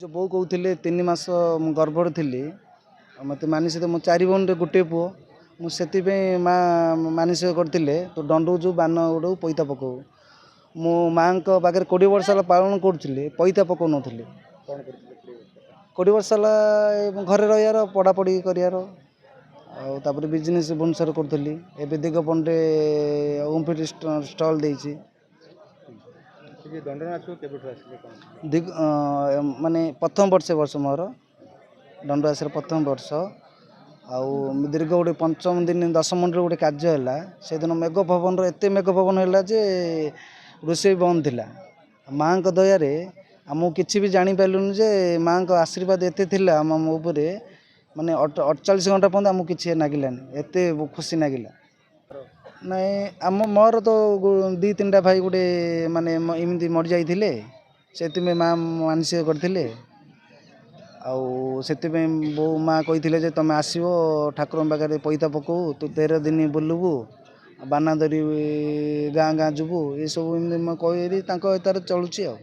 जो बो कहते 3 मास गर्भर थी मत मानसिक मो 4 भौणी गोटे पुओ मुझे माँ मानसिक करते तो दंडौजु बान गुड़ पैता पकाऊ मो माँ पाखे 20 वर्ष पालन करुली पैता पकाऊ नी 20 वर्ष घर रही पढ़ापढ़ी कर बिजनेस भुवनेश्वर करी ए दिगपंडे ओमफिट स्टल देती माने प्रथम वर्ष मोर दंड आसर प्रथम वर्ष आउ दीर्घ गोटे पंचम दिन 10 मिनट गोटे कार्य है से दिन मेघ पवन एत मेघ पवन है जे रोषे बंद थी माँ दयार आमको किसी भी जापारूनि जे माँ आशीर्वाद एत मो माने 48 घंटा पर्यंत आमको किसी नागिलानी एत खुशी नागिला नाई आम मोर तो 2-3टा भाई गोटे माने इमती मरी जाते से माँ मानसिक करते बो माँ कही तुम आसो ठाकुर पाखे पैता पकाऊ तू 13 दिन बुलबू बाना धरी गाँ गाँ जीवु ये सब कही चलुची।